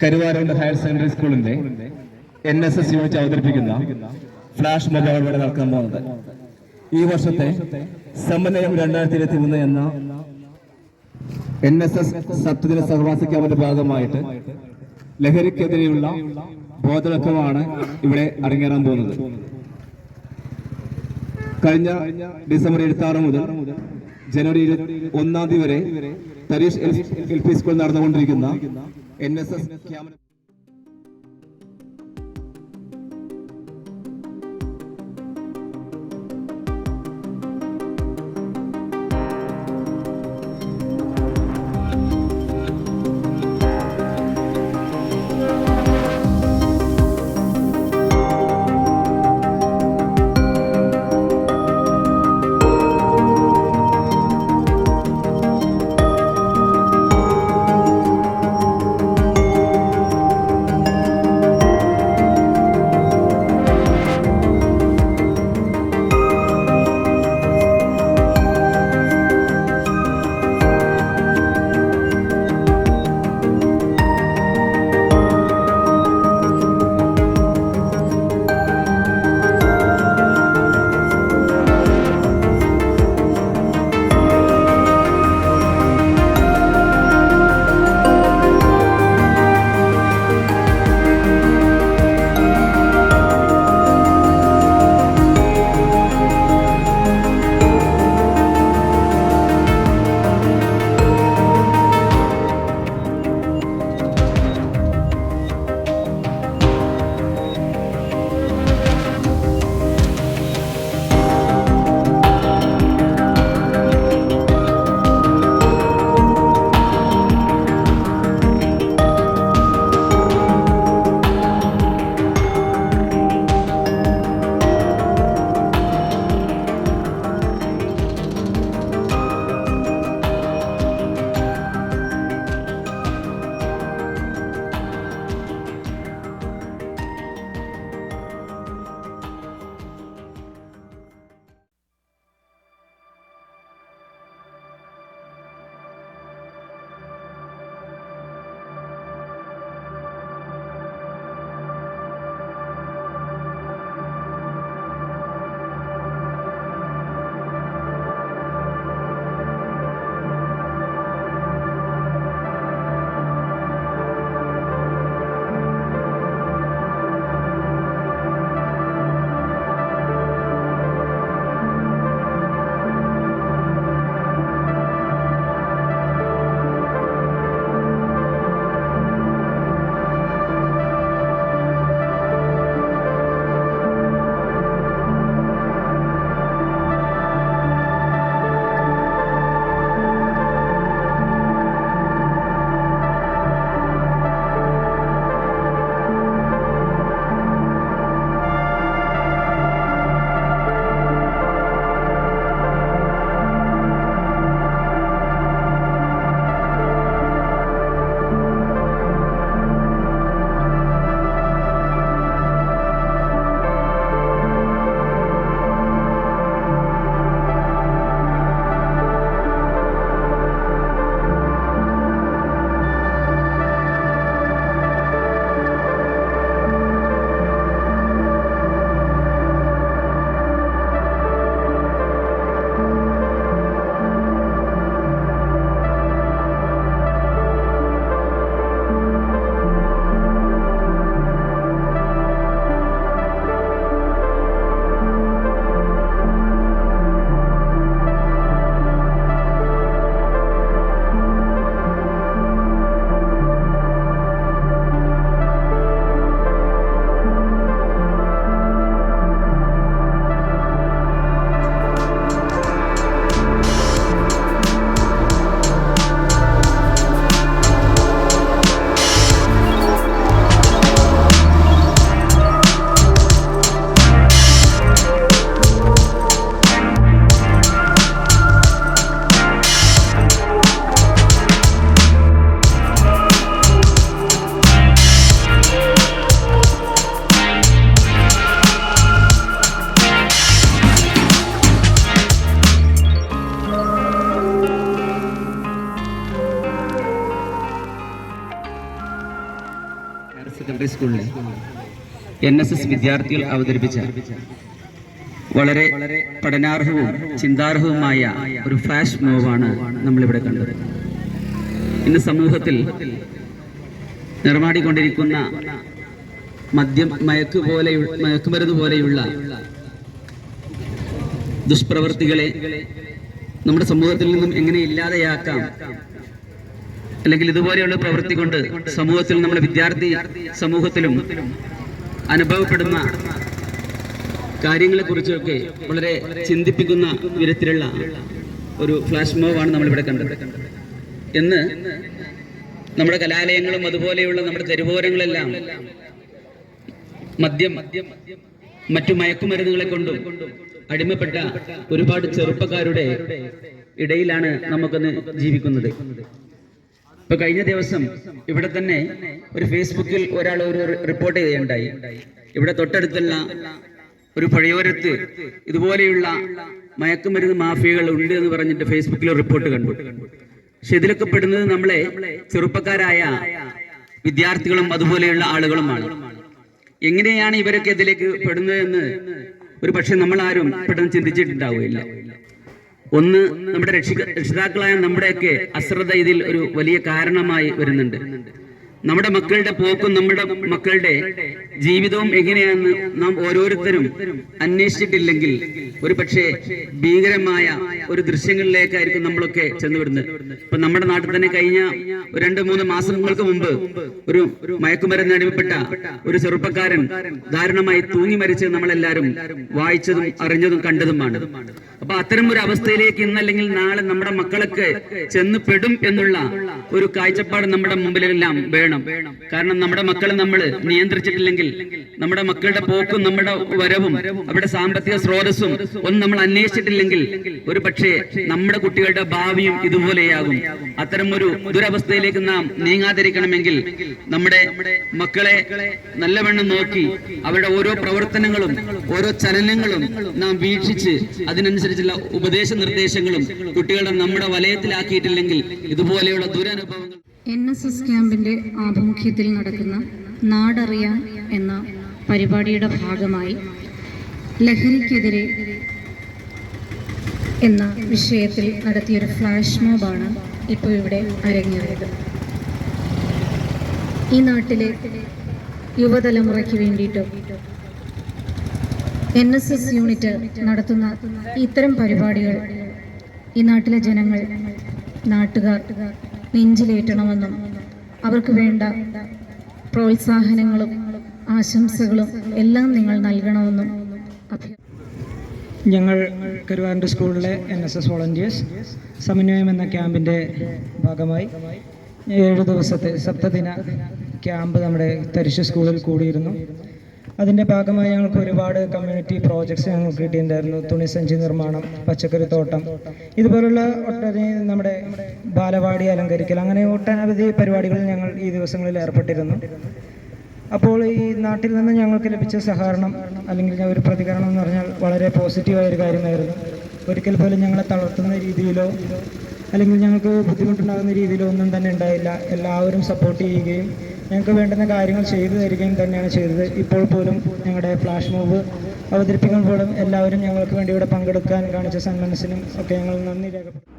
കരുവാരണ്ട് higher secondary സ്കൂളിന്റെ NSS unit അവതരിപ്പിക്കുന്ന flash mobile ഇവിടെ നടക്കാൻ പോകുന്നത്. ഈ വർഷത്തെ സമന്വയം 2023 എന്ന NSS സപ്തദിന സഹവാസ ക്യാമ്പിന്റെ ഭാഗമായിട്ട് ലഹരിക്കെതിരെയുള്ള ബോധവൽക്കരണമാണ് ഇവിടെ അരങ്ങേറാൻ പോകുന്നത്. കഴിഞ്ഞ ഡിസംബർ 26 മുതൽ ജനുവരി 1 വരെ തരീഷ് LP സ്കൂളിൽ നടന്നുകൊണ്ടിരിക്കുന്ന NSS ക്യാമ്പ് സെക്കൻഡറി സ്കൂളിലെ NSS വിദ്യാർത്ഥികൾ അവതരിപ്പിച്ച വളരെ പഠനാർഹവും ചിന്താർഹവുമായ ഒരു ഫ്ലാഷ് മൂവാണ് നമ്മളിവിടെ കണ്ടത്. ഇന്ന് സമൂഹത്തിൽ നിർമ്മാടിക്കൊണ്ടിരിക്കുന്ന മയക്കുമരുന്ന് പോലെയുള്ള ദുഷ്പ്രവൃത്തികളെ നമ്മുടെ സമൂഹത്തിൽ നിന്നും എങ്ങനെ ഇല്ലാതെയാക്കാം, അല്ലെങ്കിൽ ഇതുപോലെയുള്ള പ്രവൃത്തി കൊണ്ട് സമൂഹത്തിൽ നമ്മുടെ വിദ്യാർത്ഥി സമൂഹത്തിലും അനുഭവപ്പെടുന്ന കാര്യങ്ങളെക്കുറിച്ചൊക്കെ വളരെ ചിന്തിപ്പിക്കുന്ന വിധത്തിലുള്ള ഒരു ഫ്ലാഷ് മോവാണ് നമ്മളിവിടെ കണ്ടത്. എന്ന് നമ്മുടെ കലാലയങ്ങളും അതുപോലെയുള്ള നമ്മുടെ തെരുവോരങ്ങളെല്ലാം മദ്യം മറ്റു മയക്കുമരുന്നുകളെ കൊണ്ടും അടിമപ്പെട്ട ഒരുപാട് ചെറുപ്പക്കാരുടെ ഇടയിലാണ് നമുക്കൊന്ന് ജീവിക്കുന്നത്. ഇപ്പൊ കഴിഞ്ഞ ദിവസം ഇവിടെ തന്നെ ഒരു ഫേസ്ബുക്കിൽ ഒരാൾ ഒരു റിപ്പോർട്ട് ചെയ്യുകയുണ്ടായി. ഇവിടെ തൊട്ടടുത്തുള്ള ഒരു പുഴയോരത്ത് ഇതുപോലെയുള്ള മയക്കുമരുന്ന് മാഫിയകൾ ഉണ്ട് എന്ന് പറഞ്ഞിട്ട് ഫേസ്ബുക്കിൽ റിപ്പോർട്ട് കണ്ടു. പക്ഷെ ഇതിലൊക്കെ പെടുന്നത് നമ്മളെ ചെറുപ്പക്കാരായ വിദ്യാർത്ഥികളും അതുപോലെയുള്ള ആളുകളുമാണ്. എങ്ങനെയാണ് ഇവരൊക്കെ ഇതിലേക്ക് പെടുന്നതെന്ന് ഒരു പക്ഷെ നമ്മൾ ആരും പെട്ടെന്ന് ചിന്തിച്ചിട്ടുണ്ടാവുകയില്ല. ഒന്ന്, നമ്മുടെ രക്ഷിതാക്കളായ നമ്മുടെയൊക്കെ അശ്രദ്ധ ഇതിൽ ഒരു വലിയ കാരണമായി വരുന്നുണ്ട്. നമ്മുടെ മക്കളുടെ പോക്കും നമ്മുടെ മക്കളുടെ ജീവിതവും എങ്ങനെയാണെന്ന് നാം ഓരോരുത്തരും അന്വേഷിച്ചിട്ടില്ലെങ്കിൽ ഒരു പക്ഷേ ഭീകരമായ ഒരു ദൃശ്യങ്ങളിലേക്കായിരിക്കും നമ്മളൊക്കെ ചെന്നുവിടുന്നത്. ഇപ്പൊ നമ്മുടെ നാട്ടിൽ തന്നെ കഴിഞ്ഞ 2-3 മാസങ്ങൾക്ക് മുമ്പ് ഒരു മയക്കുമരുന്ന് അടിമപ്പെട്ട ഒരു ചെറുപ്പക്കാരൻ ദാരുണമായി തൂങ്ങി മരിച്ച് നമ്മളെല്ലാവരും വായിച്ചതും അറിഞ്ഞതും കണ്ടതുമാണ്. അപ്പൊ അത്തരം ഒരു അവസ്ഥയിലേക്ക് ഇന്നല്ലെങ്കിൽ നാളെ നമ്മുടെ മക്കളൊക്കെ ചെന്ന് പെടും എന്നുള്ള ഒരു കാഴ്ചപ്പാട് നമ്മുടെ മുമ്പിലെല്ലാം വേണം. കാരണം നമ്മുടെ മക്കളെ നമ്മൾ നിയന്ത്രിച്ചിട്ടില്ലെങ്കിൽ, നമ്മുടെ മക്കളുടെ പോക്കും നമ്മുടെ വരവും അവരുടെ സാമ്പത്തിക സ്രോതസ്സും ഒന്നും നമ്മൾ അന്വേഷിച്ചിട്ടില്ലെങ്കിൽ ഒരു പക്ഷേ നമ്മുടെ കുട്ടികളുടെ ഭാവിയും ഇതുപോലെയാകും. അത്തരം ഒരു ദുരവസ്ഥയിലേക്ക് നാം നീങ്ങാതിരിക്കണമെങ്കിൽ നമ്മുടെ മക്കളെ നല്ലവണ്ണം നോക്കി അവരുടെ ഓരോ പ്രവർത്തനങ്ങളും ഓരോ ചലനങ്ങളും നാം വീക്ഷിച്ച് അതിനനുസരിച്ചുള്ള ഉപദേശ നിർദ്ദേശങ്ങളും കുട്ടികളെ നമ്മുടെ വലയത്തിലാക്കിയിട്ടില്ലെങ്കിൽ ഇതുപോലെയുള്ള ദുരനുഭവങ്ങൾ. NSS ക്യാമ്പിൻ്റെ ആഭിമുഖ്യത്തിൽ നടക്കുന്ന നാടറിയാൻ എന്ന പരിപാടിയുടെ ഭാഗമായി ലഹരിക്കെതിരെ എന്ന വിഷയത്തിൽ നടത്തിയൊരു ഫ്ലാഷ് മോബാണ് ഇപ്പോൾ ഇവിടെ അരങ്ങേറിയത്. ഈ നാട്ടിലെ യുവതലമുറയ്ക്ക് വേണ്ടിയിട്ട് NSS യൂണിറ്റ് നടത്തുന്ന ഇത്തരം പരിപാടികൾ ഈ നാട്ടിലെ ജനങ്ങൾ, നാട്ടുകാർ നെഞ്ചിലേറ്റണമെന്നും അവർക്ക് വേണ്ട പ്രോത്സാഹനങ്ങളും ആശംസകളും എല്ലാം നിങ്ങൾ നൽകണമെന്നും ഞങ്ങൾ കരുവാരൻ്റെ സ്കൂളിലെ NSS വോളണ്ടിയേഴ്സ് സമന്വയം എന്ന ക്യാമ്പിൻ്റെ ഭാഗമായി 7 ദിവസത്തെ സപ്തദിന ക്യാമ്പ് നമ്മുടെ തരിശ് സ്കൂളിൽ കൂടിയിരുന്നു. അതിൻ്റെ ഭാഗമായി ഞങ്ങൾക്ക് ഒരുപാട് കമ്മ്യൂണിറ്റി പ്രോജക്ട്സ് ഞങ്ങൾക്ക് കിട്ടിയിട്ടുണ്ടായിരുന്നു. തുണിസഞ്ചി നിർമ്മാണം, പച്ചക്കറി തോട്ടം, ഇതുപോലുള്ള ഒട്ടനവധി നമ്മുടെ ബാലവാടി അലങ്കരിക്കൽ, അങ്ങനെ ഒട്ടനവധി പരിപാടികളിൽ ഞങ്ങൾ ഈ ദിവസങ്ങളിൽ ഏർപ്പെട്ടിരുന്നു. അപ്പോൾ ഈ നാട്ടിൽ നിന്ന് ഞങ്ങൾക്ക് ലഭിച്ച സഹകരണം അല്ലെങ്കിൽ ഒരു പ്രതികരണം എന്ന് പറഞ്ഞാൽ വളരെ പോസിറ്റീവായ ഒരു കാര്യമായിരുന്നു. ഒരിക്കൽ പോലും ഞങ്ങളെ തളർത്തുന്ന രീതിയിലോ അല്ലെങ്കിൽ ഞങ്ങൾക്ക് ബുദ്ധിമുട്ടുണ്ടാകുന്ന രീതിയിലോ ഒന്നും തന്നെ ഉണ്ടായില്ല. എല്ലാവരും സപ്പോർട്ട് ചെയ്യുകയും ഞങ്ങൾക്ക് വേണ്ടുന്ന കാര്യങ്ങൾ ചെയ്തു തരികയും തന്നെയാണ് ചെയ്തത്. ഇപ്പോൾ പോലും ഞങ്ങളുടെ ഫ്ലാഷ് മൂവ് അവതരിപ്പിക്കുമ്പോഴും എല്ലാവരും ഞങ്ങൾക്ക് വേണ്ടി ഇവിടെ പങ്കെടുക്കാൻ കാണിച്ച സന്മനസ്സിനും ഒക്കെ ഞങ്ങൾ നന്ദി രേഖപ്പെടുത്തുന്നു.